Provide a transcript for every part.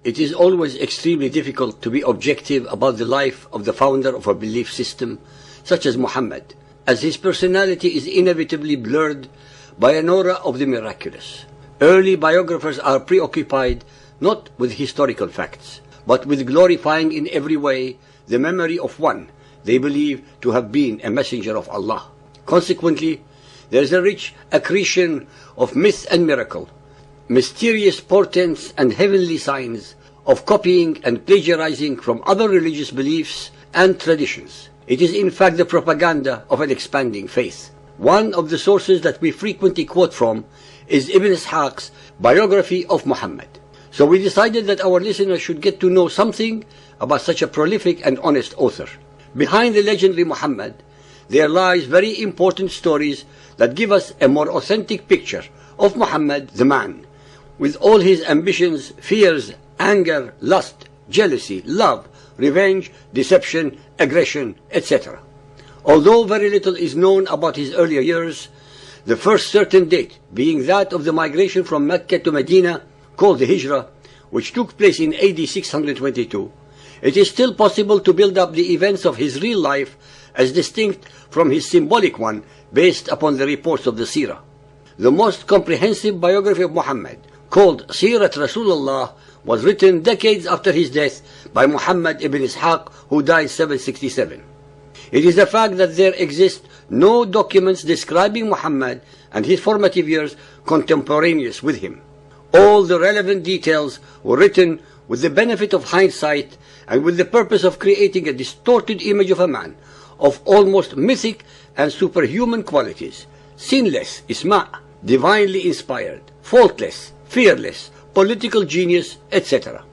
It is always extremely difficult to be objective about the life of the founder of a belief system such as Muhammad, as his personality is inevitably blurred by an aura of the miraculous. Early biographers are preoccupied not with historical facts, but with glorifying in every way the memory of one they believe to have been a messenger of Allah. Consequently, there is a rich accretion of myth and miracle, mysterious portents and heavenly signs, of copying and plagiarizing from other religious beliefs and traditions. It is in fact the propaganda of an expanding faith. One of the sources that we frequently quote from is Ibn Ishaq's Biography of Muhammad. So we decided that our listeners should get to know something about such a prolific and honest author. Behind the legendary Muhammad, there lies very important stories that give us a more authentic picture of Muhammad the man, with all his ambitions, fears, anger, lust, jealousy, love, revenge, deception, aggression, etc. Although very little is known about his earlier years, the first certain date being that of the migration from Mecca to Medina, called the Hijrah, which took place in AD 622, it is still possible to build up the events of his real life as distinct from his symbolic one based upon the reports of the Seerah. The most comprehensive biography of Muhammad, called Sirat Rasulullah, was written decades after his death by Muhammad ibn Ishaq, who died 767. It is a fact that there exist no documents describing Muhammad and his formative years contemporaneous with him. All the relevant details were written with the benefit of hindsight and with the purpose of creating a distorted image of a man of almost mythic and superhuman qualities, sinless, isma', divinely inspired, faultless, fearless, political genius, etc.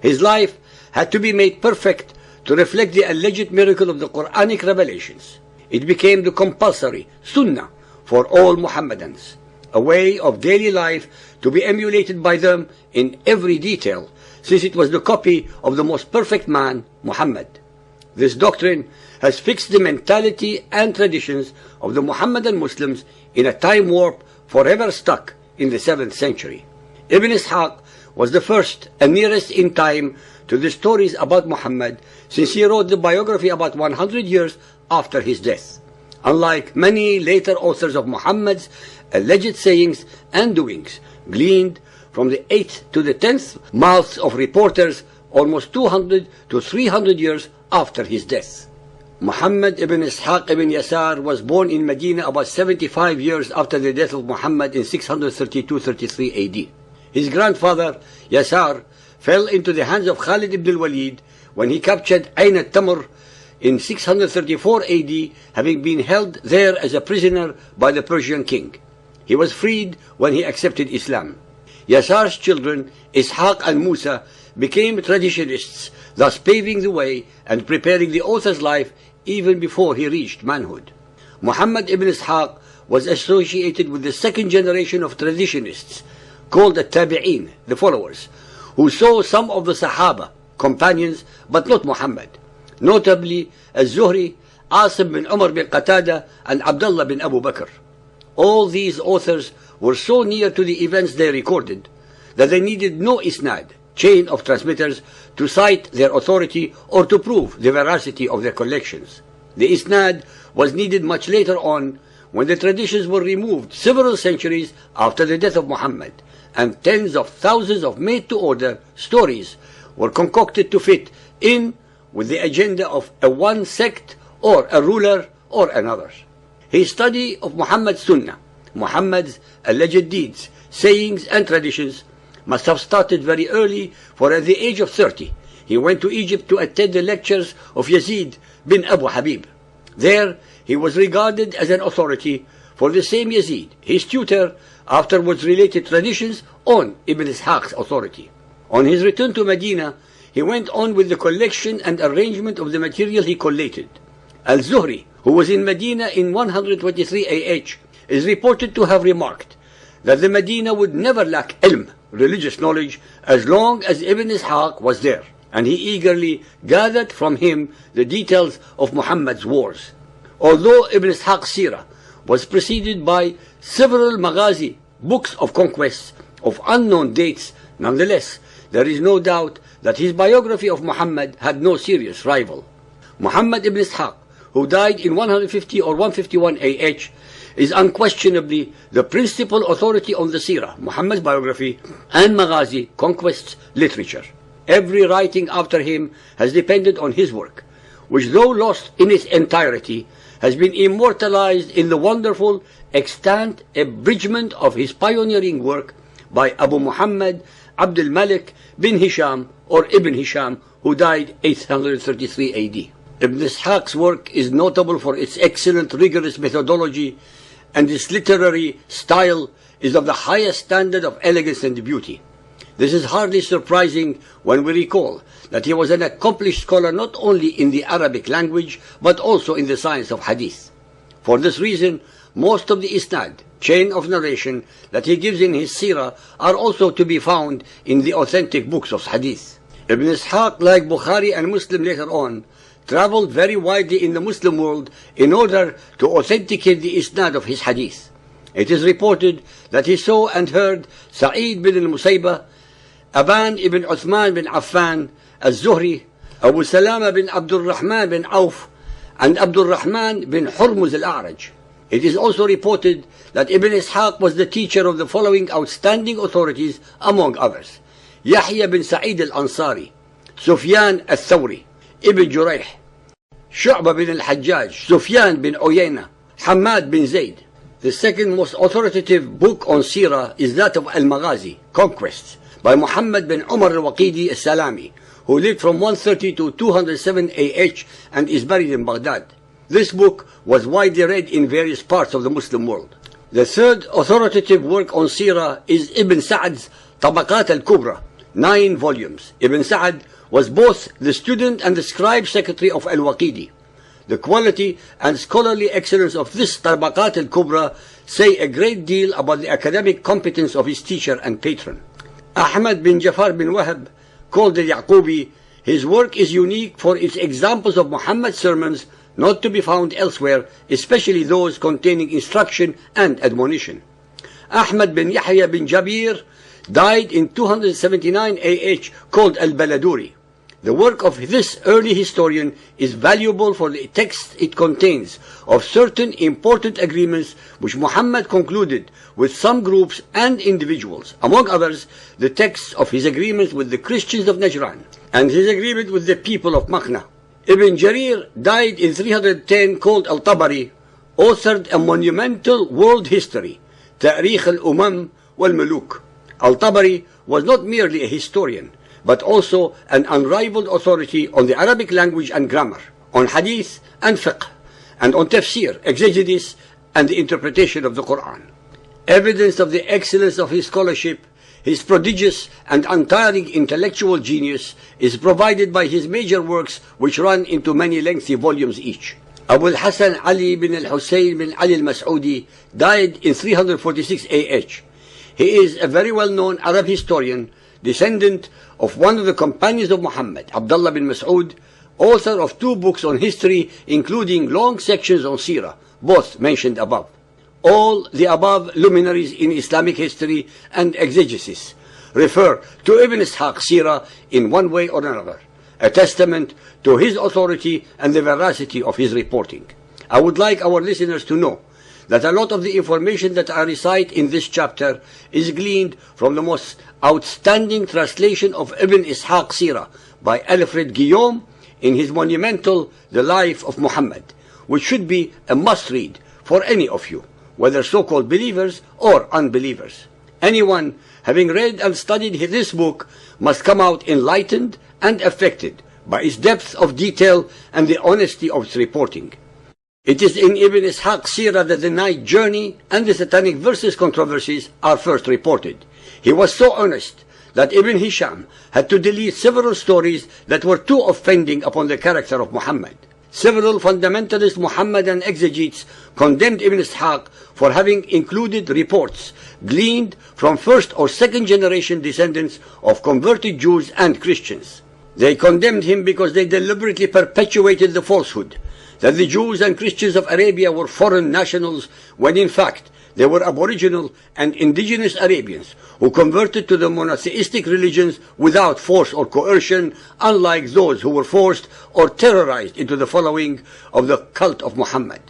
His life had to be made perfect to reflect the alleged miracle of the Quranic revelations. It became the compulsory sunnah for all Muhammadans, a way of daily life to be emulated by them in every detail, since it was the copy of the most perfect man, Muhammad. This doctrine has fixed the mentality and traditions of the Muhammadan Muslims in a time warp forever stuck in the 7th century. Ibn Ishaq was the first and nearest in time to the stories about Muhammad, since he wrote the biography about 100 years after his death. Unlike many later authors of Muhammad's alleged sayings and doings, gleaned from the 8th to the 10th mouths of reporters almost 200 to 300 years after his death. Muhammad ibn Ishaq ibn Yasar was born in Medina about 75 years after the death of Muhammad in 632-33 AD. His grandfather, Yasar, fell into the hands of Khalid ibn al-Walid when he captured Ain al-Tamr in 634 AD, having been held there as a prisoner by the Persian king. He was freed when he accepted Islam. Yasar's children, Ishaq and Musa, became traditionists, thus paving the way and preparing the author's life even before he reached manhood. Muhammad ibn Ishaq was associated with the second generation of traditionists, called the Tabi'een, the followers, who saw some of the Sahaba, companions, but not Muhammad, notably Az-Zuhri, Asim bin Umar bin Qatada, and Abdullah bin Abu Bakr. All these authors were so near to the events they recorded that they needed no isnad, chain of transmitters, to cite their authority or to prove the veracity of their collections. The isnad was needed much later on, when the traditions were removed several centuries after the death of Muhammad, and tens of thousands of made-to-order stories were concocted to fit in with the agenda of a one sect or a ruler or another. His study of Muhammad's Sunnah, Muhammad's alleged deeds, sayings and traditions, must have started very early, for at the age of 30 he went to Egypt to attend the lectures of Yazid bin Abu Habib. There he was regarded as an authority, for the same Yazid, his tutor, afterwards related traditions on Ibn Ishaq's authority. On his return to Medina, he went on with the collection and arrangement of the material he collated. Al-Zuhri, who was in Medina in 123 AH, is reported to have remarked that the Medina would never lack ilm, religious knowledge, as long as Ibn Ishaq was there, and he eagerly gathered from him the details of Muhammad's wars. Although Ibn Ishaq's Seerah was preceded by several maghazi, books of conquests, of unknown dates. Nonetheless, there is no doubt that his biography of Muhammad had no serious rival. Muhammad ibn Ishaq, who died in 150 or 151 AH, is unquestionably the principal authority on the Seerah, Muhammad's biography, and Maghazi, conquests literature. Every writing after him has depended on his work, which, though lost in its entirety, has been immortalized in the wonderful extant abridgment of his pioneering work by Abu Muhammad Abdul Malik bin Hisham or Ibn Hisham, who died 833 AD. Ibn Ishaq's work is notable for its excellent rigorous methodology, and its literary style is of the highest standard of elegance and beauty. This is hardly surprising when we recall that he was an accomplished scholar not only in the Arabic language but also in the science of hadith. For this reason, most of the isnad, chain of narration, that he gives in his seerah are also to be found in the authentic books of hadith. Ibn Ishaq, like Bukhari and Muslim later on, traveled very widely in the Muslim world in order to authenticate the isnad of his hadith. It is reported that he saw and heard Sa'id bin al-Musaybah, Aban ibn Uthman bin Affan, al-Zuhri, Abu Salama bin Abdul Rahman bin Auf, and Abdul Rahman bin Hurmuz al-A'raj. It is also reported that Ibn Ishaq was the teacher of the following outstanding authorities, among others: Yahya bin Sa'id al-Ansari, Sufyan al-Thawri, Ibn Jurayh, Shu'bah bin al-Hajjaj, Sufyan bin Uyayna, Hamad bin Zayd. The second most authoritative book on Seerah is that of Al-Maghazi, Conquests, by Muhammad bin Umar al-Waqidi al-Salami, who lived from 130 to 207 AH and is buried in Baghdad. This book was widely read in various parts of the Muslim world. The third authoritative work on Seerah is Ibn Sa'd's Tabaqat al-Kubra, 9 volumes. Ibn Sa'd was both the student and the scribe secretary of al-Waqidi. The quality and scholarly excellence of this Tabaqat al-Kubra say a great deal about the academic competence of his teacher and patron. Ahmad bin Jafar bin Wahab, called al-Yaqubi, his work is unique for its examples of Muhammad's sermons not to be found elsewhere, especially those containing instruction and admonition. Ahmad bin Yahya bin Jabir died in 279 AH, called al-Baladuri. The work of this early historian is valuable for the text it contains of certain important agreements which Muhammad concluded with some groups and individuals, among others the texts of his agreements with the Christians of Najran and his agreement with the people of Makkah. Ibn Jarir died in 310, called Al-Tabari, authored a monumental world history, Ta'rikh al-Umam wal-Muluk. Al-Tabari was not merely a historian, but also an unrivaled authority on the Arabic language and grammar, on hadith and fiqh, and on tafsir, exegesis, and the interpretation of the Quran. Evidence of the excellence of his scholarship, his prodigious and untiring intellectual genius, is provided by his major works, which run into many lengthy volumes each. Abu al-Hasan Ali bin al-Husayn bin Ali al-Mas'udi died in 346 AH. He is a very well-known Arab historian, descendant of one of the companions of Muhammad, Abdullah bin Mas'ud, author of 2 books on history, including long sections on Seerah, both mentioned above. All the above luminaries in Islamic history and exegesis refer to Ibn Ishaq's Seerah in one way or another, a testament to his authority and the veracity of his reporting. I would like our listeners to know that a lot of the information that I recite in this chapter is gleaned from the most outstanding translation of Ibn Ishaq's Seerah by Alfred Guillaume in his monumental The Life of Muhammad, which should be a must-read for any of you, whether so-called believers or unbelievers. Anyone having read and studied this book must come out enlightened and affected by its depth of detail and the honesty of its reporting. It is in Ibn Ishaq's Seerah that the night journey and the satanic verses controversies are first reported. He was so earnest that Ibn Hisham had to delete several stories that were too offending upon the character of Muhammad. Several fundamentalist Muhammadan exegetes condemned Ibn Ishaq for having included reports gleaned from first or second generation descendants of converted Jews and Christians. They condemned him because they deliberately perpetuated the falsehood that the Jews and Christians of Arabia were foreign nationals, when in fact They were aboriginal and indigenous Arabians who converted to the monotheistic religions without force or coercion, unlike those who were forced or terrorized into the following of the cult of Muhammad.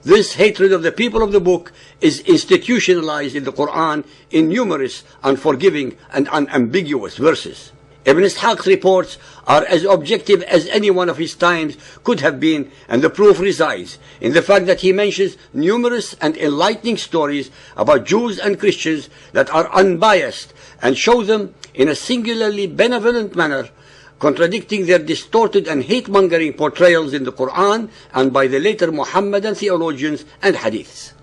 This hatred of the people of the book is institutionalized in the Quran in numerous unforgiving and unambiguous verses. Ibn Ishaq's reports are as objective as any one of his times could have been, and the proof resides in the fact that he mentions numerous and enlightening stories about Jews and Christians that are unbiased and show them in a singularly benevolent manner, contradicting their distorted and hate-mongering portrayals in the Quran and by the later Muhammadan theologians and hadiths.